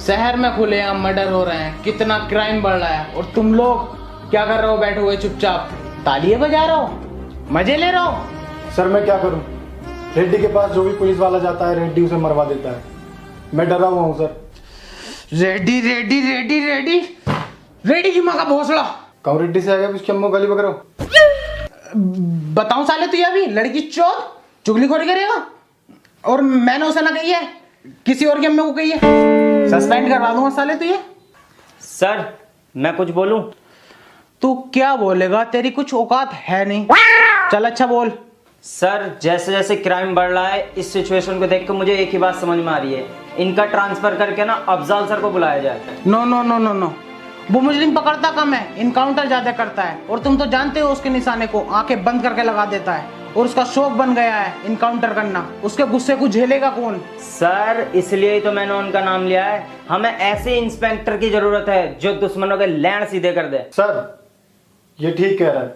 शहर में खुलेआम मर्डर हो रहे हैं, कितना क्राइम बढ़ रहा है, और तुम लोग क्या कर रहे हो? बैठे हुए चुपचाप तालियां बजा रहे हो, मजे ले रहे हो। सर मैं क्या करूं? रेड्डी के पास जो भी पुलिस वाला जाता है रेड्डी उसे मरवा देता है। मैं डरा हुआ हूं सर। रेड्डी रेड्डी रेड्डी रेड्डी रेड्डी की माँ का भोसड़ा। कहूं रेड्डी से आ गया उसकी अम्मू गाली बकरो। बताऊं साले तुझे अभी लड़की चौथ चुगलीखोरी करेगा? और मैंने उसे ना कही है, किसी और की अम्मी को कही है। सस्पेंड करवा दूंगा साले तुझे। सर मैं कुछ बोलूं? तू क्या बोलेगा? तेरी कुछ औकात है नहीं। चल अच्छा बोल। सर जैसे जैसे क्राइम बढ़ रहा है इस सिचुएशन को देख कर मुझे एक ही बात समझ में आ रही है, इनका ट्रांसफर करके ना अफजाल सर को बुलाया जाए। No no no no no, वो मुजरिम पकड़ता कम है, इनकाउंटर ज्यादा करता है। और तुम तो जानते हो उसके निशाने को आंखें बंद करके लगा देता है, और उसका शौक बन गया है इनकाउंटर करना। उसके गुस्से को झेलेगा कौन? सर इसलिए ही तो मैंने उनका नाम लिया है। हमें ऐसे इंस्पेक्टर की जरूरत है जो दुश्मनों के लैंड सीधे कर दे। सर ये ठीक कह रहा है,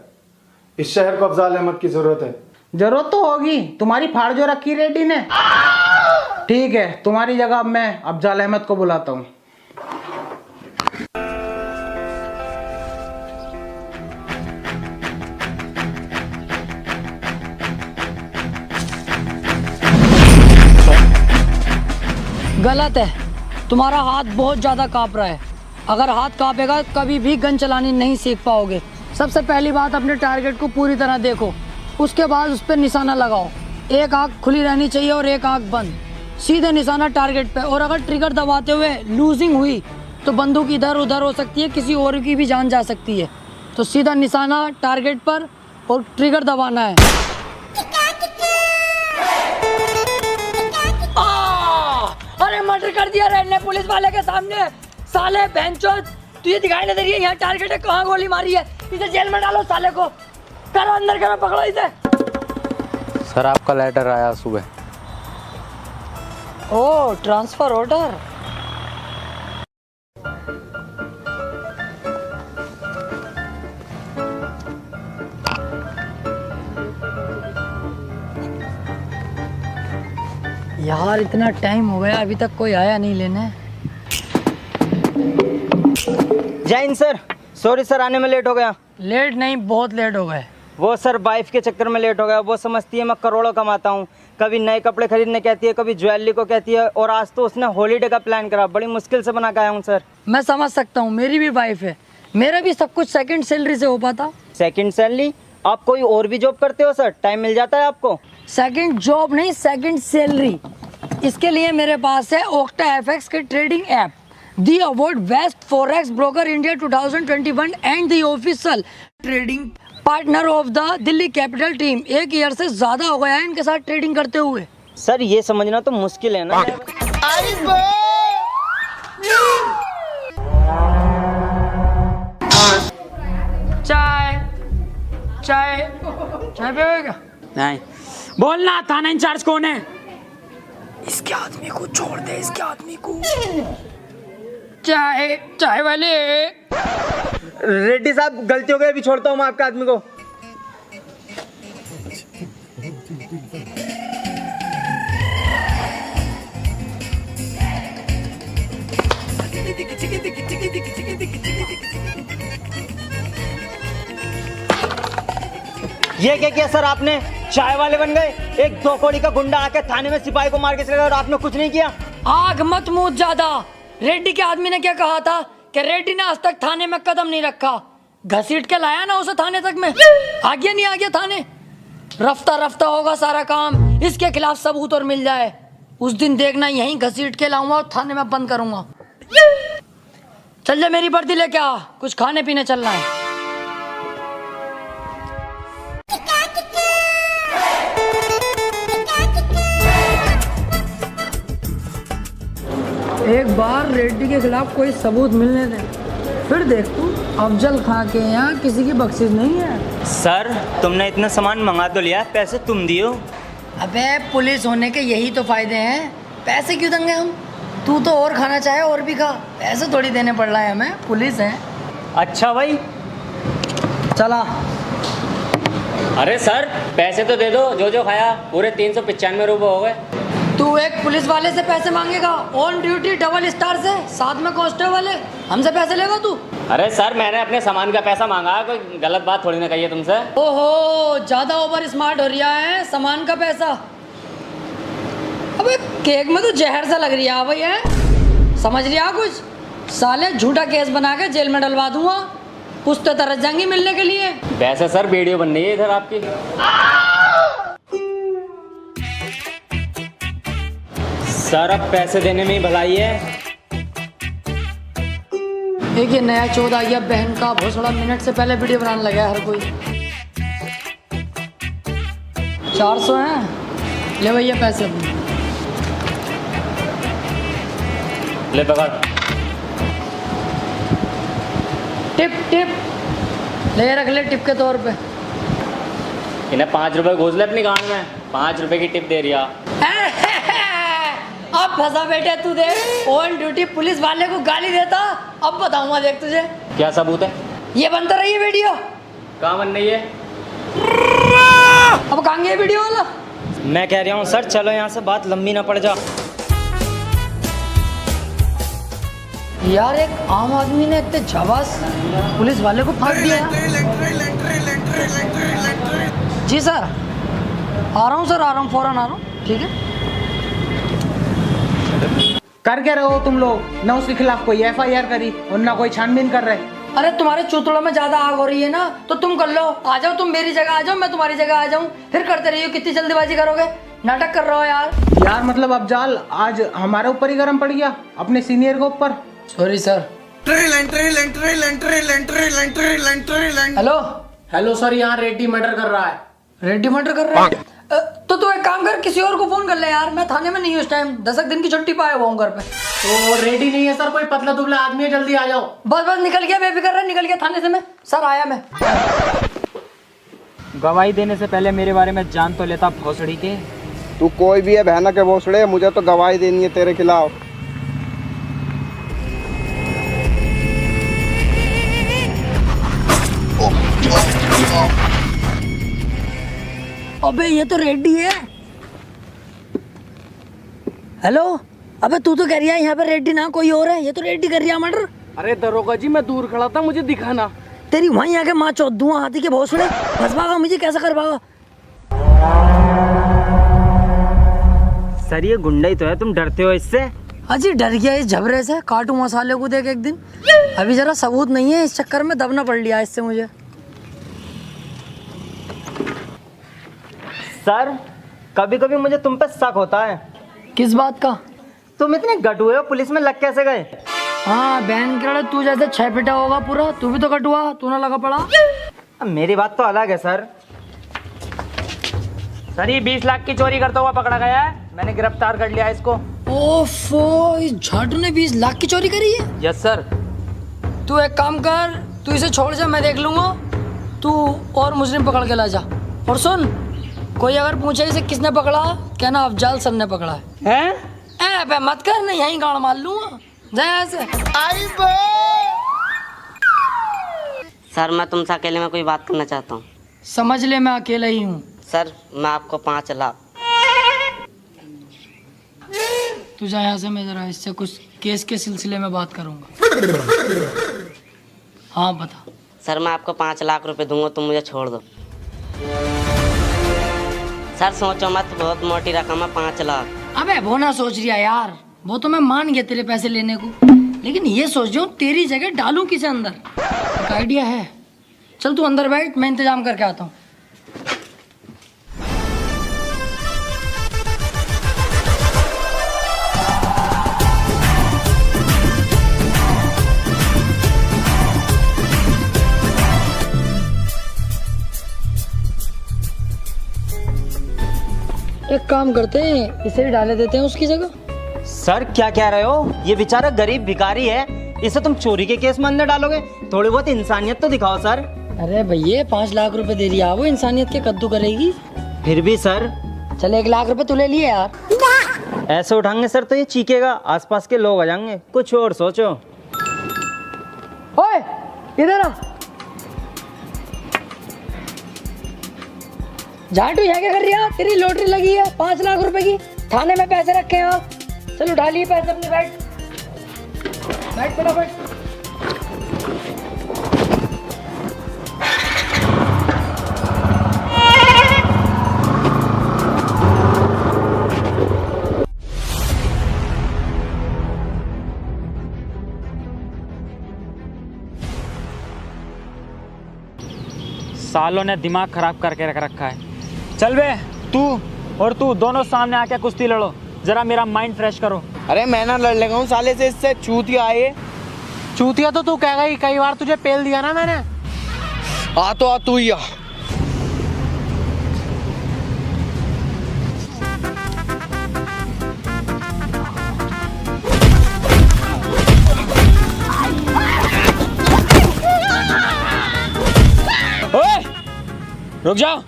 इस शहर को अफजाल अहमद की जरूरत है। जरूरत तो होगी, तुम्हारी फाड़ जो रखी रेड्डी ने। ठीक है, तुम्हारी जगह मैं अफजाल अहमद को बुलाता हूँ। गलत है, तुम्हारा हाथ बहुत ज़्यादा काँप रहा है। अगर हाथ काँपेगा कभी भी गन चलानी नहीं सीख पाओगे। सबसे पहली बात, अपने टारगेट को पूरी तरह देखो, उसके बाद उस पर निशाना लगाओ। एक आंख खुली रहनी चाहिए और एक आंख बंद, सीधे निशाना टारगेट पे। और अगर ट्रिगर दबाते हुए लूजिंग हुई तो बंदूक इधर उधर हो सकती है, किसी और की भी जान जा सकती है। तो सीधा निशाना टारगेट पर और ट्रिगर दबाना है। अरे मर्डर कर दिया रेड ने पुलिस वाले के सामने। साले बेंचो तुझे दिखाई नहीं दे रही है यहाँ टारगेट है, कहाँ गोली मारी है? इसे जेल में डालो साले को। करो अंदर करो, पकड़ो इसे। सर आपका लेटर आया सुबह। ओ ट्रांसफर ऑर्डर। यार इतना टाइम हो गया अभी तक कोई आया नहीं लेने। जय हिंद सर। सॉरी सर आने में लेट हो गया। लेट नहीं, बहुत लेट हो गए। वो सर वाइफ के चक्कर में लेट हो गया। वो समझती है मैं करोड़ों कमाता हूँ, कभी नए कपड़े खरीदने कहती है, कभी ज्वेलरी को कहती है, और आज तो उसने हॉलीडे का प्लान करा। बड़ी मुश्किल से बना के आया हूँ सर। मैं समझ सकता हूँ, मेरी भी वाइफ है, मेरा भी सब कुछ सेकंड सैलरी से हो पाता। Second salary? आप कोई और भी जॉब करते हो सर? टाइम मिल जाता है आपको? सेकंड जॉब नहीं, सेकंड सैलरी। इसके लिए मेरे पास है ओक्टा एफएक्स के trading app, the award best forex broker India 2021 and the official trading partner of the Delhi capital team. 1 year से ज्यादा हो गया है इनके साथ ट्रेडिंग करते हुए। सर ये समझना तो मुश्किल है ना। चाय चाय चाय पिएगा? नहीं। बोलना थाना इंचार्ज कौन है? इसके आदमी को छोड़ दे, इसके आदमी को। चाय चाय वाले। रेड्डी साहब गलती हो गई, अभी छोड़ता हूँ मैं आपके आदमी को। ये क्या किया सर आपने? चाय वाले बन गए। एक 2 कौड़ी का गुंडा आके थाने में सिपाही को मार के चला गया और आपने कुछ नहीं किया। आग मत मूत ज्यादा। रेड्डी के आदमी ने क्या कहा था कि रेड्डी ने आज तक थाने में कदम नहीं रखा। घसीट के लाया ना उसे थाने तक में, आ गया नहीं आ गया थाने। रफ्ता रफ्ता होगा सारा काम, इसके खिलाफ सबूत और मिल जाए उस दिन देखना, यहीं घसीट के लाऊंगा और थाने में बंद करूंगा। चल जा मेरी वर्दी लेके आ, कुछ खाने पीने चलना है। एक बार रेड्डी के खिलाफ कोई सबूत मिलने दे, फिर देख तू। अफजल खां के यहाँ किसी की बख्शिश नहीं है। सर तुमने इतना सामान मंगा तो लिया, पैसे तुम दियो। अबे पुलिस होने के यही तो फायदे हैं, पैसे क्यों देंगे हम? तू तो और खाना चाहे और भी खा, पैसे थोड़ी देने पड़ रहा है हमें, पुलिस है। अच्छा भाई चला। अरे सर पैसे तो दे दो, जो जो खाया पूरे 395 रुपये हो गए। तू एक पुलिस वाले से पैसे मांगेगा, ऑन ड्यूटी डबल स्टार से, साथ में कांस्टेबल है, हमसे पैसे लेगा तू? अरे सर मैंने अपने सामान का पैसा मांगा है, कोई गलत बात थोड़ी ना कही है तुमसे। ओहो, ज्यादा ओवर स्मार्ट हो रहा है, सामान का पैसा। अबे केक में तो जहर सा लग रहा है भाई, है समझ रहा कुछ? साले झूठा केस बना के जेल में डलवा दूंगा, कुछ तो तरस जाएंगी मिलने के लिए। वैसे सर वीडियो बन रही है इधर आपकी। सर अब पैसे देने में ही भलाई है। एक ये नया चौथ आ गया, बहन का भोसड़ा, मिनट से पहले वीडियो बनाने लगा है हर कोई। 400 हैं, ले भैया पैसे। ले पकड़। टिप टिप ले, रख ले टिप के तौर पे। इन्हें 5 रुपए घोष ले अपनी गांड में, 5 रुपए की टिप दे रिया। अब फंसा बेटे तू, देख ऑन ड्यूटी पुलिस वाले को गाली देता, अब बताऊंगा देख तुझे। क्या सबूत है? ये बनता रही है वीडियो। कहाँ बन रही है? अब कहाँ गया वीडियो वाला? मैं कह रहा हूँ सर चलो यहाँ से, बात लंबी ना पड़ जा। यार एक आम आदमी ने इतने झबास पुलिस वाले को फाड़ दिया। जी सर आ रहा हूँ सर, आ रहा हूँ, फौरन आ रहा हूँ। ठीक है, कर क्या रहे हो तुम लोग? ना उसके खिलाफ कोई FIR करी और ना कोई छानबीन कर रहे। अरे तुम्हारे चूतड़ों में ज्यादा आग हो रही है ना, तो तुम कर लो। आ जाओ, तुम मेरी जगह आ जाओ, मैं तुम्हारी जगह आ जाऊं, फिर करते रहिए। कितनी जल्दीबाजी करोगे, नाटक कर रहे हो यार। यार मतलब अफजाल आज हमारे ऊपर ही गर्म पड़ गया, अपने सीनियर के ऊपर। Sorry sir. Hello hello sir, यहाँ रेड्डी मर्डर कर रहा है। रेड्डी मर्डर कर रहा है? तो तू एक काम कर, किसी और को फोन कर ले यार, मैं थाने में नहीं हूँ इस टाइम, 10 दिन की छुट्टी पाया हुआ हूँ घर पे। तो रेडी नहीं है सर, कोई पतला दुबला आदमी है, जल्दी आ जाओ। बस बस निकल गया, बेफिक्र रह, निकल गया थाने से मैं। सर आया मैं। गवाही देने से पहले मेरे बारे में जान तो लेता भोसड़ी के। तू कोई भी है बहना के भोसड़े, मुझे तो गवाही देनी है तेरे खिलाफ। अबे ये तो रेड्डी है। हेलो, अबे तू तो कह रही है यहाँ पे रेड्डी ना कोई और है, ये तो रेड्डी कर रही है मर्डर। अरे दरोगा जी मैं दूर खड़ा था, मुझे दिखाना। तेरी वहीं आके माँ चौथ दूँ हाथी के भोसड़े, फंस पागा मुझे, कैसा कर पागा? सर ये गुंडा ही तो है, तुम डरते हो इससे? अजी डर गया इस झबरे से, काटू मसाले को देख एक दिन। अभी जरा सबूत नहीं है, इस चक्कर में दबना पड़ लिया इससे मुझे। सर कभी कभी मुझे तुम पे शक होता है। किस बात का? तुम इतने गटुए हो, पुलिस में लग कैसे गए? हाँ बहन के तू जैसे 6 फीटा होगा पूरा, तू भी तो कटुआ, तू ना लगा पड़ा। अब मेरी बात तो अलग है सर। सर ये 20 लाख की चोरी करता हुआ पकड़ा गया है, मैंने गिरफ्तार कर लिया इसको। ओफो, इस झाटू ने 20 लाख की चोरी करी है? Yes sir. तू एक काम कर, तू इसे छोड़ जा, मैं देख लूंगा। तू और मुजरिम पकड़ के ला जा। और सुन, कोई अगर पूछे इसे किसने पकड़ा, कहना अफजाल सर ने पकड़ा है। हैं? बे मत कर, नहीं यहीं गाड़ मार लूंगा। जा ऐसे। सर मैं तुमसे अकेले में कोई बात करना चाहता हूँ। समझ ले मैं अकेला ही हूँ। सर मैं आपको 5 लाख। तू जा यहाँ से, मैं जरा इससे कुछ केस के सिलसिले में बात करूँगा। हाँ बता। सर मैं आपको 5 लाख रुपए दूंगा, तुम मुझे छोड़ दो। सर सोचो मत, बहुत मोटी रकम है 5 लाख। अबे वो ना सोच रिया यार, वो तो मैं मान गया तेरे पैसे लेने को, लेकिन ये सोच रहा हूँ तेरी जगह डालूं किसे अंदर। एक आइडिया है, चल तू अंदर बैठ, मैं इंतजाम करके आता हूँ। एक काम करते हैं, इसे ही डाले देते हैं उसकी जगह। सर क्या कह रहे हो? ये बेचारा गरीब भिखारी है, इसे तुम चोरी के केस में अंदर डालोगे? थोड़ी बहुत इंसानियत तो दिखाओ सर। अरे भैया 5 लाख रुपए दे दिया, वो इंसानियत के कद्दू करेगी? फिर भी सर। चल 1 लाख रुपए तू ले लिए यार। ऐसे उठाएंगे सर तो ये चीखेगा, आसपास के लोग आ जाएंगे। कुछ और सोचो। ओए इधर आ। झाटू यहाँ क्या कर रही है? तेरी लॉटरी लगी है 5 लाख रुपए की, थाने में पैसे रखे हैं आप। चलो उठा लिए पैसे अपने, बैठ फटाफट। सालों ने दिमाग खराब करके रख रखा है। चल बे, तू और तू दोनों सामने आके कुश्ती लड़ो, जरा मेरा माइंड फ्रेश करो। अरे मैं ना लड़ लेगा हूँ साले से, इससे चूतिया आए। चूतिया तो तू कहेगा ही, कई बार तुझे पेल दिया ना मैंने। आ तो आ तू ही आ। ओए, रुक जाओ।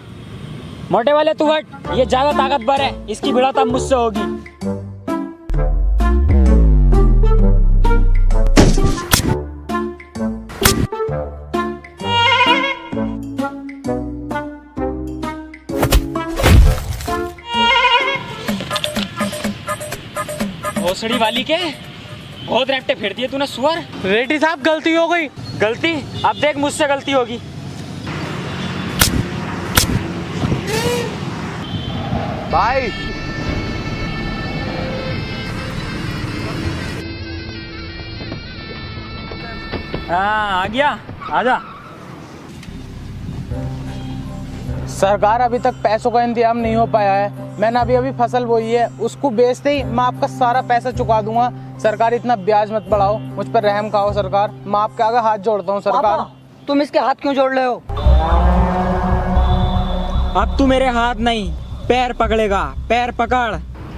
मोटे वाले तू हट, ये ज्यादा ताकतवर है, इसकी भिड़ंत मुझसे होगी। भोसड़ी वाली के बहुत रैप्टे फेर दिए तूने सुअर। रेड्डी साहब गलती हो गई। गलती? अब देख मुझसे गलती होगी। भाई हाँ, आ गया, आजा। सरकार अभी तक पैसों का इंतजाम नहीं हो पाया है। मैंने अभी फसल बोई है, उसको बेचते ही मैं आपका सारा पैसा चुका दूंगा। सरकार इतना ब्याज मत बढ़ाओ, मुझ पर रहम खाओ सरकार। मैं आपके आगे हाथ जोड़ता हूँ सरकार। तुम इसके हाथ क्यों जोड़ रहे हो? अब तू मेरे हाथ नहीं पैर पकड़ेगा, पैर पकड़।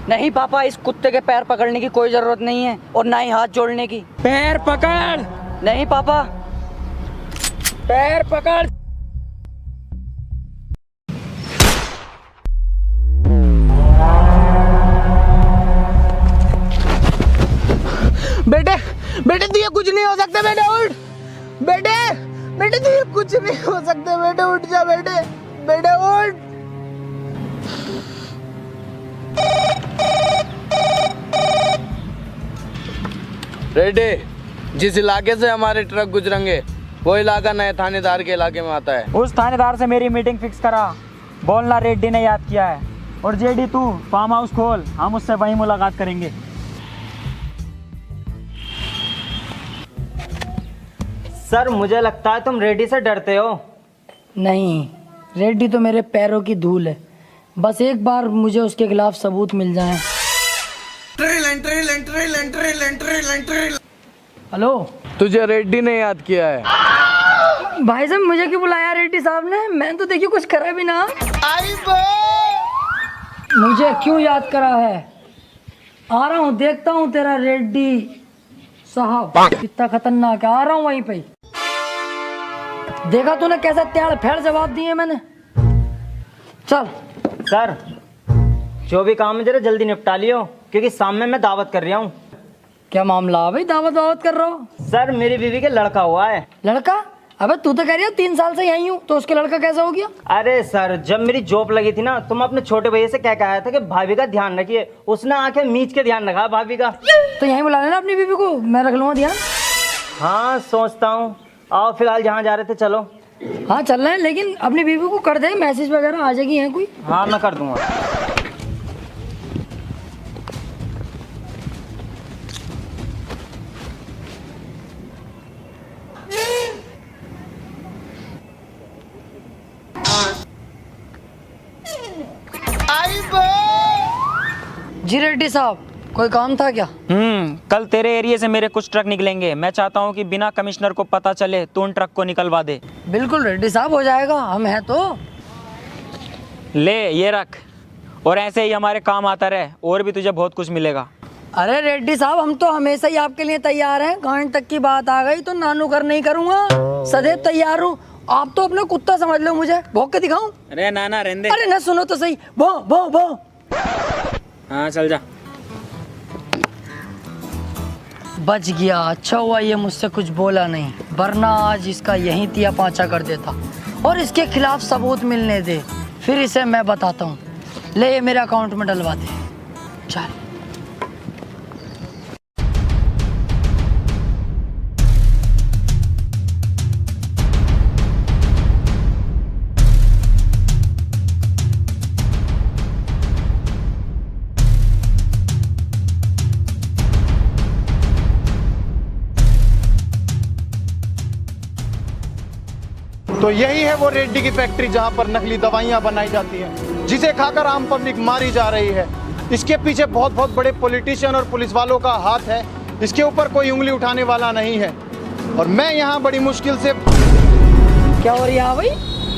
नहीं पापा, इस कुत्ते के पैर पकड़ने की कोई जरूरत नहीं है और ना ही हाथ जोड़ने की। पैर पकड़। नहीं पापा, पैर पकड़। बेटे बेटे तुझे कुछ नहीं हो सकता, बेटे उठ। बेटे बेटे तुझे कुछ नहीं हो सकता, बेटे उठ जा, बेटे बेटे उठ। रेड्डी, जिस इलाके से हमारे ट्रक गुजरेंगे वो इलाका नए थानेदार के इलाके में आता है। उस थानेदार से मेरी मीटिंग फिक्स करा, बोलना रेड्डी ने याद किया है। और जेडी तू फार्म हाउस खोल, हम उससे वहीं मुलाकात करेंगे। सर मुझे लगता है तुम रेड्डी से डरते हो। नहीं, रेड्डी तो मेरे पैरों की धूल है। बस एक बार मुझे उसके खिलाफ सबूत मिल जाए। हेलो, तुझे रेड्डी ने याद किया है। भाई साहब मुझे क्यों बुलाया रेड्डी साहब ने? मैंने तो देखिए कुछ करा भी ना। मुझे क्यों याद करा है? आ रहा हूँ, देखता हूँ तेरा रेड्डी साहब कितना खतरनाक है। आ रहा हूँ वहीं पे। देखा तूने कैसा त्याड़ फैड़ जवाब दिए मैंने। चल। सर जो भी काम है जरा जल्दी निपटा लियो, क्योंकि सामने मैं दावत कर रहा हूँ। क्या मामला है भाई? दावत कर रहा हो? सर मेरी बीवी के लड़का हुआ है। लड़का? अबे तू तो कह रही है 3 साल से यहीं हूँ, तो उसके लड़का कैसा हो गया? अरे सर जब मेरी जॉब लगी थी ना, तो मैं अपने छोटे भैया से कह के आया था कि भाभी का ध्यान रखिए। उसने आके मीच के ध्यान रखा भाभी का। तो यहीं बुला लेना अपनी बीवी को, मैं रख लूंगा ध्यान। हाँ सोचता हूँ। आओ फिलहाल जहाँ जा रहे थे चलो। हाँ चल रहे हैं, लेकिन अपनी बीवी को कर दे, मैसेज वगैरह आ जाएगी है कोई। हाँ मैं कर दूंगा। जी रेड्डी साहब, कोई काम था क्या? कल तेरे एरिया से मेरे कुछ ट्रक निकलेंगे। मैं चाहता हूँ कि बिना कमिश्नर को पता चले तो उन ट्रक को निकलवा दे। बिल्कुल रेड्डी साहब, हो जाएगा, हम हैं तो। ले ये रख, और ऐसे ही हमारे काम आता रहे, और भी तुझे बहुत कुछ मिलेगा। अरे रेड्डी साहब, हम तो हमेशा ही आपके लिए तैयार हैं। गांड तक की बात आ गई तो नानू कर नहीं करूँगा, सदैव तैयार हूँ। आप तो अपना कुत्ता समझ लो मुझे। भौंक के दिखाऊं? अरे नाना रहने दे। अरे ना सुनो तो सही। भौ भौ भौ। हाँ चल जा। बच गया, अच्छा हुआ ये मुझसे कुछ बोला नहीं, वरना आज इसका यहीं तिया पांचा कर देता। और इसके खिलाफ सबूत मिलने दे, फिर इसे मैं बताता हूँ। ले ये मेरे अकाउंट में डलवा दे। चल। तो यही है वो रेड्डी की फैक्ट्री जहां पर नकली दवाइयां बनाई जाती हैं, जिसे खाकर आम पब्लिक मारी जा रही है। इसके पीछे बहुत बहुत बड़े पॉलिटिशियन और पुलिस वालों का हाथ है। इसके ऊपर कोई उंगली उठाने वाला नहीं है। और मैं यहाँ बड़ी मुश्किल से। क्या हो रही है भाई?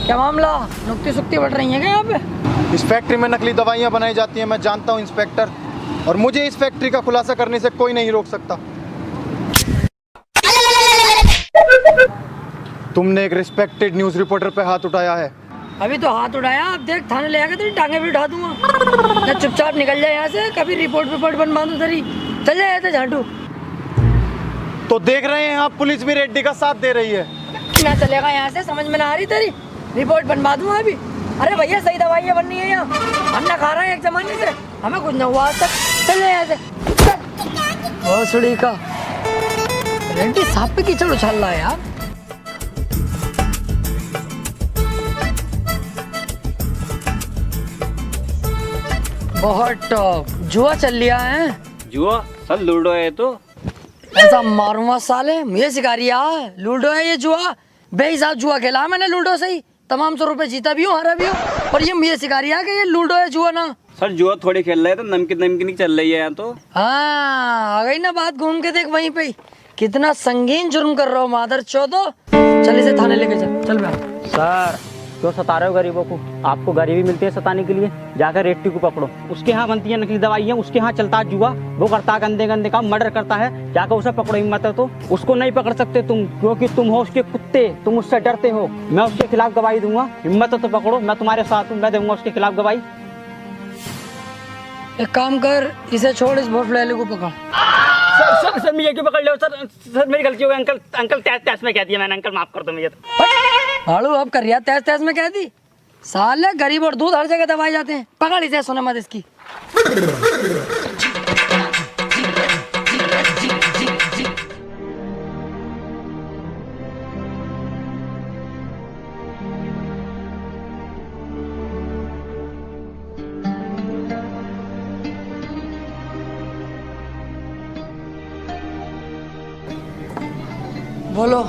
क्या मामला? नुक्ती सुक्ती बढ़ रही है क्या यहाँ पे? इस फैक्ट्री में नकली दवाइयाँ बनाई जाती हैं, मैं जानता हूँ इंस्पेक्टर, और मुझे इस फैक्ट्री का खुलासा करने से कोई नहीं रोक सकता। तुमने एक रिस्पेक्टेड न्यूज़ रिपोर्टर पे हाथ उठाया है। अभी तो हाथ उठाया, अब देख थाने ले आके तेरी टांगे भी उठा दूंगा। ना चुपचाप निकल जाए यहाँ से, कभी रिपोर्ट बनवा दूँ तेरी। चल जाए तो झाटू। तो देख रहे हैं आप, पुलिस भी रेड्डी का साथ दे रही है। ना चलेगा यहाँ से, समझ में ना आ रही तेरी। रिपोर्ट बनवा दूंगा अभी। अरे भैया सही दवाइयाँ बननी है यहाँ, हम ना खा रहे हैं एक जमाने से, हमें कुछ ना हुआ आज तक। चल जाए यहाँ से। ओ सुड़ी का रेड्डी साहब पे कीचड़ उछाल रहा है यार। बहुत टॉप जुआ चल लिया है। जुआ सर लूडो है तो ऐसा मारूंगा साले, मुझे सिखा रही है लूडो है ये जुआ। बेहिसाब जुआ खेला है मैंने लूडो से ही, तमाम 100 रुपए जीता भी हूँ हारा भी हूँ, और ये मुझे सिखा रही है कि ये लूडो है जुआ ना। सर जुआ थोड़ी खेल रहे हैं तो नमकीन चल रही है यहाँ तो। हाँ आ गई ना बात, घूम के देख वहीं पे। कितना संगीन जुर्म कर रहा हो मादर चौदो। चल इसे थाने लेके चल बैठ। सर क्यों सता रहे हो गरीबों को? आपको गरीबी मिलती है सताने के लिए। जाकर रेड्डी को पकड़ो, उसके यहाँ बनती है नकली दवाइयाँ, उसके यहाँ चलता है जुआ, वो करता है गंदे गंदे काम, मर्डर करता है। जाकर उसे पकड़ो, हिम्मत है तो। उसको नहीं पकड़ सकते तुम, क्योंकि तुम हो उसके कुत्ते, तुम उससे डरते हो। मैं उसके खिलाफ गवाही दूंगा, हिम्मत है तो पकड़ो, मैं तुम्हारे साथ हूँ, मैं दूंगा उसके खिलाफ गवाही। एक काम कर, इसे छोड़, इस भोसले को पकड़। सर मैं ये क्यों पकड़ लो? सर मेरी गलती हो गई। अंकल तैस में कह दिया मैंने, अंकल माफ कर दो मुझे तो। भाड़ू अब कर रिया तैस में कह दी। साले गरीब और दूध हर जगह दबाए जाते हैं। पकड़ इसे, सुने मत इसकी। बोलो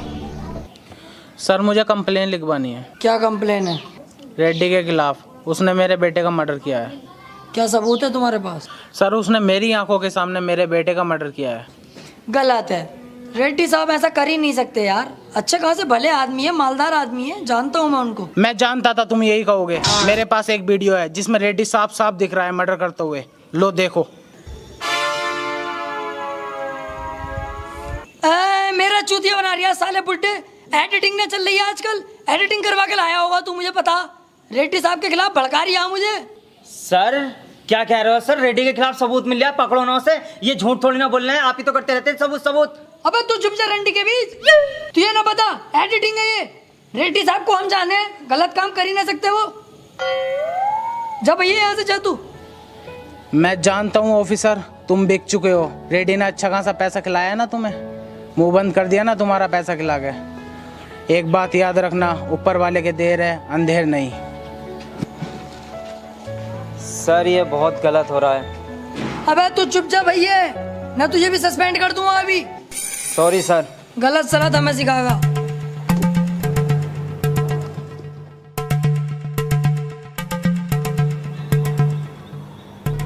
सर, मुझे कंप्लेन लिखवानी है। क्या कंप्लेन है? रेड्डी के खिलाफ, उसने मेरे बेटे का मर्डर किया है। क्या सबूत है तुम्हारे पास? सर, उसने मेरी आंखों के सामने मेरे बेटे का मर्डर किया है। गलत है, रेड्डी साहब ऐसा कर ही नहीं सकते यार। अच्छे खासे भले आदमी है, मालदार आदमी है, जानता हूँ मैं उनको। मैं जानता था तुम यही कहोगे। मेरे पास एक वीडियो है जिसमें रेड्डी साफ साफ दिख रहा है मर्डर करते हुए। लो देखो। मेरा चूतिया बना रही है साले बुड्ढे। एडिटिंग ने चल रही है आजकल, एडिटिंग करवा के लाया होगा तू, मुझे पता। रेड्डी साहब के खिलाफ भड़का रही है मुझे। सर क्या कह रहे हो सर? रेड्डी के खिलाफ सबूत मिल गया, पकड़ो ना उसे। ये झूठ थोड़ी ना बोल रहे हैं, आप ही तो करते रहते हैं सबूत। अबे तू चुप जा रंडी के बीच। तू ये ना बता, एडिटिंग है ये। रेड्डी साहब को हम जाने, गलत काम कर ही ना सकते वो। जा भैया यहाँ से जा तू। मैं जानता हूँ ऑफिसर, तुम बिक चुके हो। रेड्डी ने अच्छा खासा पैसा खिलाया ना तुम्हें, मुंह बंद कर दिया ना तुम्हारा पैसा खिला के। एक बात याद रखना, ऊपर वाले के देर है, अंधेर नहीं। सर ये बहुत गलत हो रहा है। अबे तू चुप जा भैया, ना तुझे भी सस्पेंड कर दूंगा अभी। Sorry sir. गलत सलाह हमें सिखाएगा।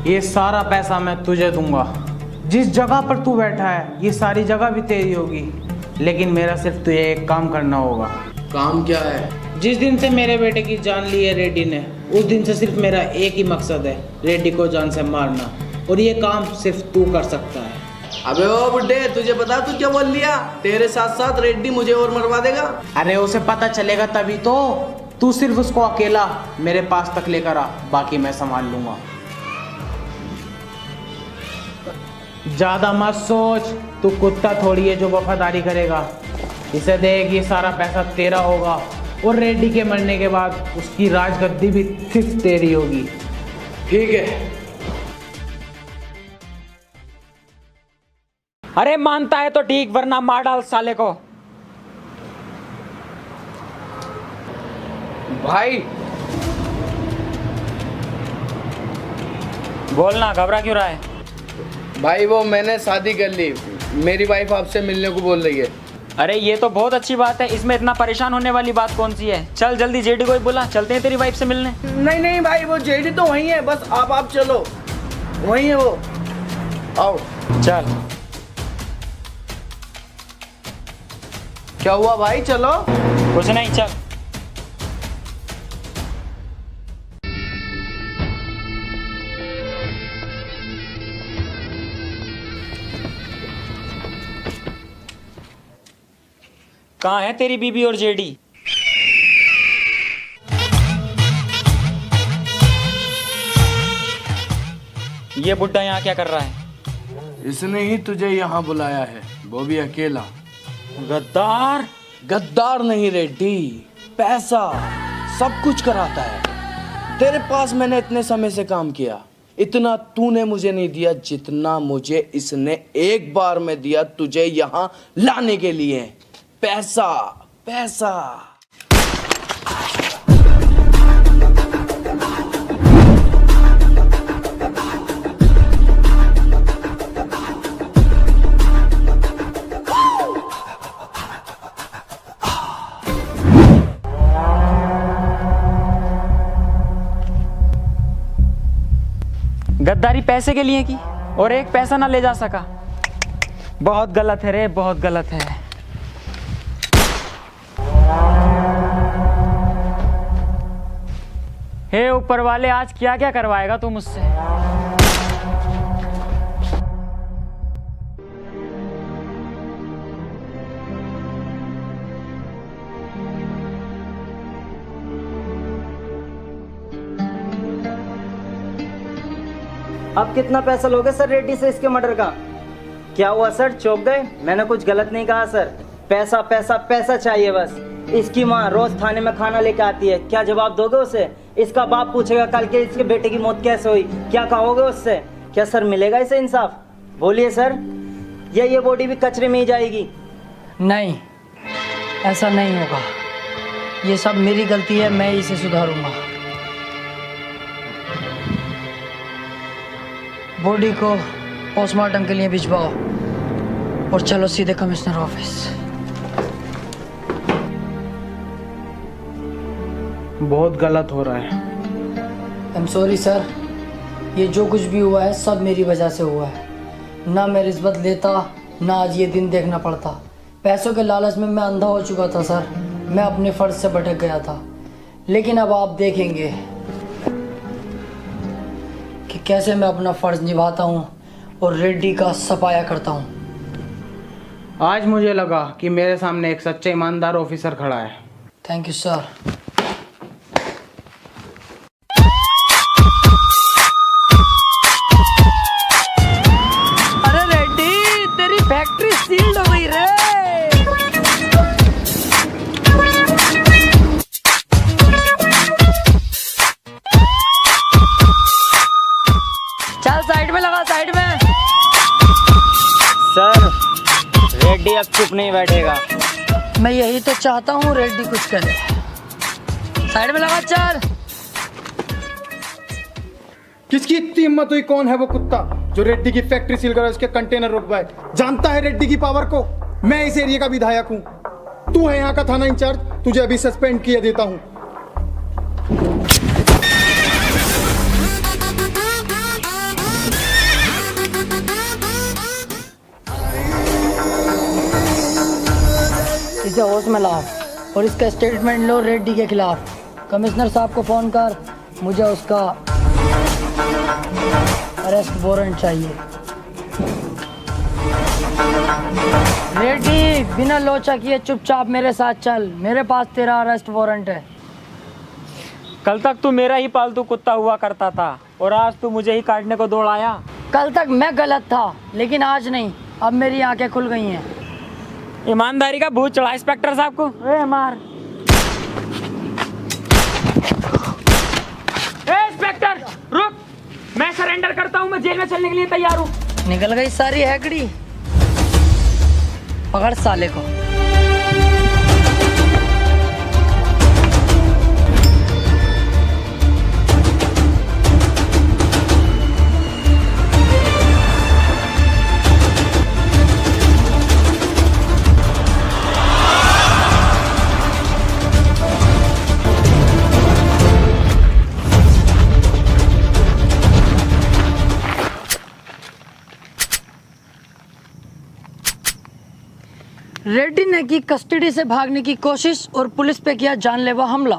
ये सारा पैसा मैं तुझे दूंगा। जिस जगह पर तू बैठा है ये सारी जगह भी तेरी होगी, लेकिन मेरा सिर्फ तुझे एक काम करना होगा। काम क्या है? जिस दिन से मेरे बेटे की जान ली है रेड्डी ने, उस दिन से सिर्फ मेरा एक ही मकसद है, रेड्डी को जान से मारना। और ये काम सिर्फ तू कर सकता है। अबे ओ बुड्ढे, तुझे पता तू क्या बोल लिया? तेरे साथ साथ रेड्डी मुझे और मरवा देगा। अरे उसे पता चलेगा तभी तो। तू सिर्फ उसको अकेला मेरे पास तक लेकर आ, बाकी मैं संभाल लूंगा। ज्यादा मत सोच, तू कुत्ता थोड़ी है जो वफादारी करेगा। इसे देख, ये सारा पैसा तेरा होगा, और रेड्डी के मरने के बाद उसकी राजगद्दी भी सिर्फ तेरी होगी। ठीक है। अरे मानता है तो ठीक, वरना मार डाल साले को। भाई बोलना, घबरा क्यों रहा है? भाई वो मैंने शादी कर ली, मेरी वाइफ आपसे मिलने को बोल रही है। अरे ये तो बहुत अच्छी बात है, इसमें इतना परेशान होने वाली बात कौन सी है? चल जल्दी जेडी को ही बुला, चलते हैं तेरी वाइफ से मिलने। नहीं नहीं भाई, वो जेडी तो वहीं है, बस आप चलो, वहीं है वो, आओ। चल। क्या हुआ भाई, चलो। कुछ नहीं, चल। कहाँ है तेरी बीबी और जेडी? ये बुड्ढा यहाँ क्या कर रहा है? इसने ही तुझे यहाँ बुलाया है, वो भी अकेला। गद्दार। गद्दार नहीं रेड्डी, पैसा सब कुछ कराता है। तेरे पास मैंने इतने समय से काम किया, इतना तूने मुझे नहीं दिया जितना मुझे इसने एक बार में दिया तुझे यहाँ लाने के लिए। पैसा पैसा। गद्दारी पैसे के लिए की और एक पैसा ना ले जा सका। बहुत गलत है रे, बहुत गलत है। हे ऊपर वाले, आज क्या क्या करवाएगा तू मुझसे? अब कितना पैसा लोगे सर रेड्डी से इसके मर्डर का? क्या हुआ सर, चौंक गए? मैंने कुछ गलत नहीं कहा सर। पैसा पैसा पैसा चाहिए बस। इसकी माँ रोज थाने में खाना लेके आती है, क्या जवाब दोगे उसे? इसका बाप पूछेगा कल के इसके बेटे की मौत कैसे हुई, क्या कहोगे उससे? क्या सर मिलेगा इसे इंसाफ? बोलिए सर, ये बॉडी भी कचरे में ही जाएगी? नहीं, ऐसा नहीं होगा। ये सब मेरी गलती है, मैं इसे सुधारूंगा। बॉडी को पोस्टमार्टम के लिए भिजवाओ और चलो सीधे कमिश्नर ऑफिस। बहुत गलत हो रहा है। आई एम सॉरी सर, ये जो कुछ भी हुआ है सब मेरी वजह से हुआ है। ना मैं रिश्वत लेता, ना आज ये दिन देखना पड़ता। पैसों के लालच में मैं अंधा हो चुका था सर, मैं अपने फर्ज से भटक गया था। लेकिन अब आप देखेंगे कि कैसे मैं अपना फर्ज निभाता हूँ और रेड्डी का सफाया करता हूँ। आज मुझे लगा कि मेरे सामने एक सच्चा ईमानदार ऑफिसर खड़ा है। Thank you sir. अरे रेड्डी, तेरी फैक्ट्री सील्ड हो गई रे। चल साइड में लगा, साइड में। सर रेड्डी अब चुप नहीं बैठेगा। मैं यही तो चाहता हूँ, रेड्डी कुछ करे। साइड में लगा, चल। किसकी इतनी हिम्मत हुई? कौन है वो कुत्ता जो रेड्डी की फैक्ट्री सील कर उसके कंटेनर रुकवाए? जानता है रेड्डी की पावर को? मैं इस एरिया का विधायक हूँ, तू है यहाँ का थाना इंचार्ज, तुझे अभी सस्पेंड किए देता हूँ। इसे होश में लाओ और इसका स्टेटमेंट लो रेड्डी के खिलाफ। कमिश्नर साहब को फोन कर, मुझे उसका अरेस्ट वारंट चाहिए। रेड्डी, बिना लोचा किए चुपचाप मेरे साथ चल, मेरे पास तेरा अरेस्ट वारंट है। कल तक तू मेरा ही पालतू कुत्ता हुआ करता था और आज तू मुझे ही काटने को दौड़ आया। कल तक मैं गलत था, लेकिन आज नहीं। अब मेरी आंखें खुल गई हैं। ईमानदारी का भूत चढ़ा इंस्पेक्टर साहब को। ए मार। ए इंस्पेक्टर रुक, मैं सरेंडर करता हूँ, मैं जेल में चलने के लिए तैयार हूँ। निकल गई सारी हैकड़ी। पकड़ साले को। रेड्डी ने की कस्टडी से भागने की कोशिश और पुलिस पे किया जानलेवा हमला।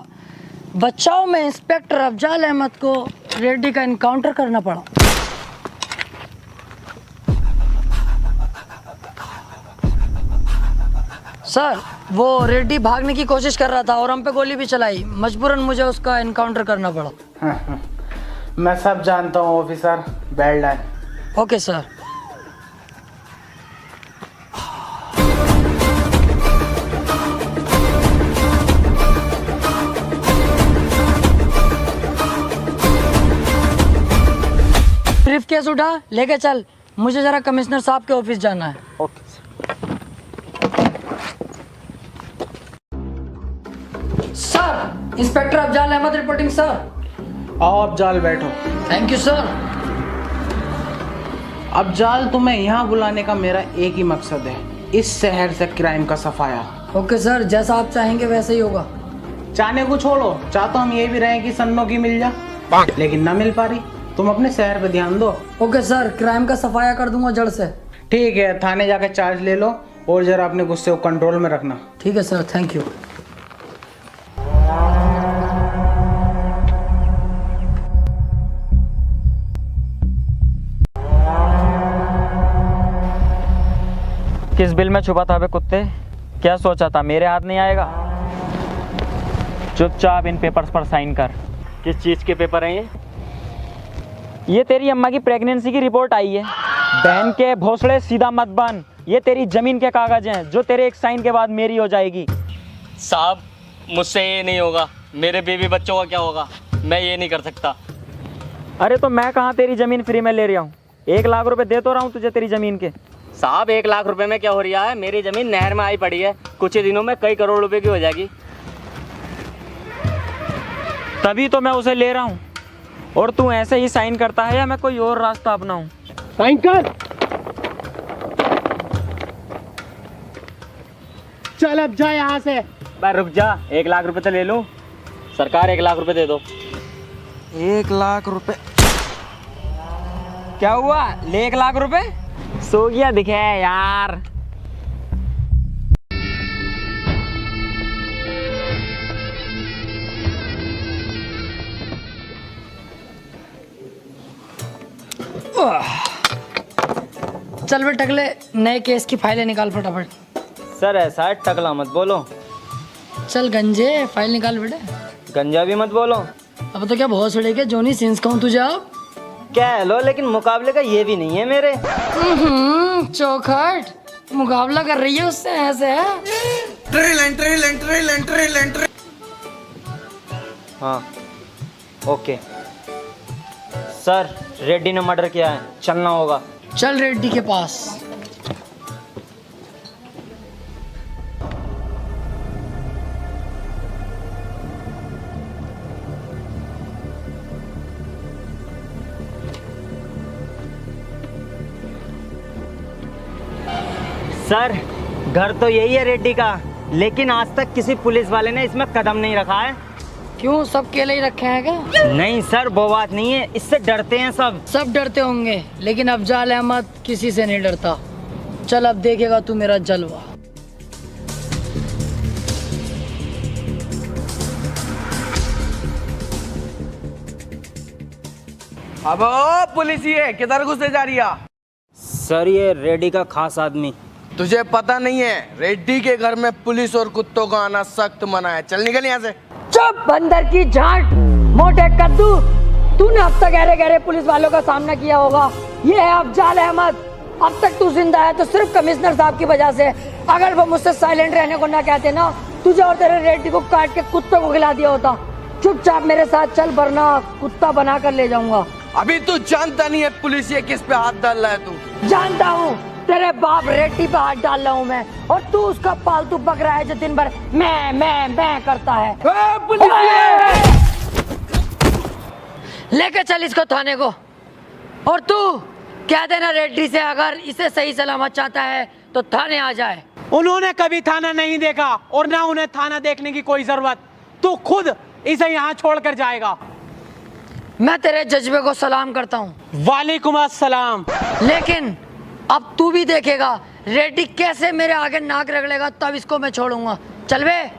बचाव में इंस्पेक्टर अफजाल अहमद को रेड्डी का एनकाउंटर करना पड़ा। सर, वो रेड्डी भागने की कोशिश कर रहा था और हम पे गोली भी चलाई। मजबूरन मुझे उसका एनकाउंटर करना पड़ा। मैं सब जानता हूँ officer. Well done. Okay sir. Brief case उठा, लेके चल। मुझे जरा कमिश्नर साहब के ऑफिस जाना है। Okay sir, inspector Afzal Ahmed reporting sir. आओ अफजाल, बैठो। Thank you sir. अफजाल, तुम्हें यहाँ बुलाने का मेरा एक ही मकसद है, इस शहर से क्राइम का सफाया। ओके सर, जैसा आप चाहेंगे वैसे ही होगा। चाहने को छोड़ो, चाहता हम ये भी रहे कि सन्नो की मिल जा, लेकिन ना मिल पा रही। तुम अपने शहर पे ध्यान दो। ओके सर, क्राइम का सफाया कर दूंगा जड़ से। ठीक है, थाने जाके चार्ज ले लो और जरा अपने गुस्से को कंट्रोल में रखना। ठीक है सर, थैंक यू। किस बिल में छुपा था बे कुत्ते? क्या सोचा था मेरे हाथ नहीं आएगा? चुपचाप इन पेपर्स पर साइन कर। किस चीज़ के पेपर हैं ये तेरी अम्मा की प्रेगनेंसी की रिपोर्ट आई है। बहन के भोसड़े सीधा मत बन। ये तेरी जमीन के कागज हैं जो तेरे एक साइन के बाद मेरी हो जाएगी। साहब, मुझसे ये नहीं होगा। मेरे बीवी बच्चों का क्या होगा? मैं ये नहीं कर सकता। अरे तो मैं कहाँ तेरी जमीन फ्री में ले रहा हूँ? 1 लाख रुपए दे तो रहा हूँ तुझे तेरी जमीन के। साहब, 1 लाख रुपए में क्या हो रहा है? मेरी जमीन नहर में आई पड़ी है, कुछ ही दिनों में कई करोड़ रुपए की हो जाएगी। तभी तो मैं उसे ले रहा हूँ। और तू ऐसे ही साइन करता है या मैं कोई और रास्ता अपनाऊं? साइन कर। चल अब जा यहाँ से। भाई रुक जा, 1 लाख रुपए तो ले लूं। सरकार 1 लाख रुपए दे दो। 1 लाख रुपए? क्या हुआ? ले 1 लाख रुपए? सो गया दिखे यार। चल बे टकले, नए केस की फाइलें निकाल फटाफट। सर ऐसा है, टकला मत बोलो। चल गंजे, फाइल निकाल बेटे। गंजा भी मत बोलो। अब तो क्या बहुत सड़े के जोनी सीन्स कहूँ तुझे अब? कह लो, लेकिन मुकाबले का ये भी नहीं है मेरे। चौखट, मुकाबला कर रही है उससे ऐसे है? हाँ ओके। सर, रेड्डी ने मर्डर किया है, चलना होगा। चल रेड्डी के पास। सर, घर तो यही है रेड्डी का, लेकिन आज तक किसी पुलिस वाले ने इसमें कदम नहीं रखा है। क्यों, सब केले ही रखे हैं क्या? नहीं सर, वो बात नहीं है, इससे डरते हैं सब। सब डरते होंगे, लेकिन अफजाल अहमद किसी से नहीं डरता। चल अब देखेगा तू मेरा जलवा। अब पुलिस ये किधर घुसे जा रही है? सर, ये रेड्डी का खास आदमी। तुझे पता नहीं है, रेड्डी के घर में पुलिस और कुत्तों का आना सख्त मना है। चल निकल यहाँ से। चुप बंदर की झांट, मोटे कद्दू। तूने अब तक गहरे गहरे पुलिस वालों का सामना किया होगा। ये है अफजाल अहमद। अब तक तू जिंदा है तो सिर्फ कमिश्नर साहब की वजह से। अगर वो मुझसे साइलेंट रहने को ना कहते ना, तुझे और तेरे रेड्डी को काट के कुत्तों को खिला दिया होता। चुपचाप मेरे साथ चल, वरना कुत्ता बना कर ले जाऊंगा। अभी तू जानता नहीं है पुलिस ये किस पे हाथ डाल रहा है। तू जानता हूँ, तेरे बाप रेड्डी पे हाथ डाल रहा हूँ मैं, और तू उसका पालतू बकरा है जो दिन भर मैं करता है। लेके चल इसको थाने को, और तू कह देना रेड्डी से अगर इसे सही सलामत चाहता है तो थाने आ जाए। उन्होंने कभी थाना नहीं देखा और ना उन्हें थाना देखने की कोई जरूरत। तू खुद इसे यहाँ छोड़कर जाएगा। मैं तेरे जज्बे को सलाम करता हूँ। वालेकुम अस्सलाम। लेकिन अब तू भी देखेगा रेड्डी कैसे मेरे आगे नाक रगड़ेगा, तब इसको मैं छोड़ूंगा। चल बे।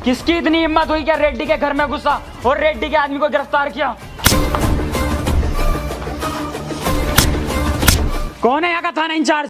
किसकी इतनी हिम्मत हुई क्या रेड्डी के घर में घुसा और रेड्डी के आदमी को गिरफ्तार किया? कौन है यहाँ का थाना इंचार्ज?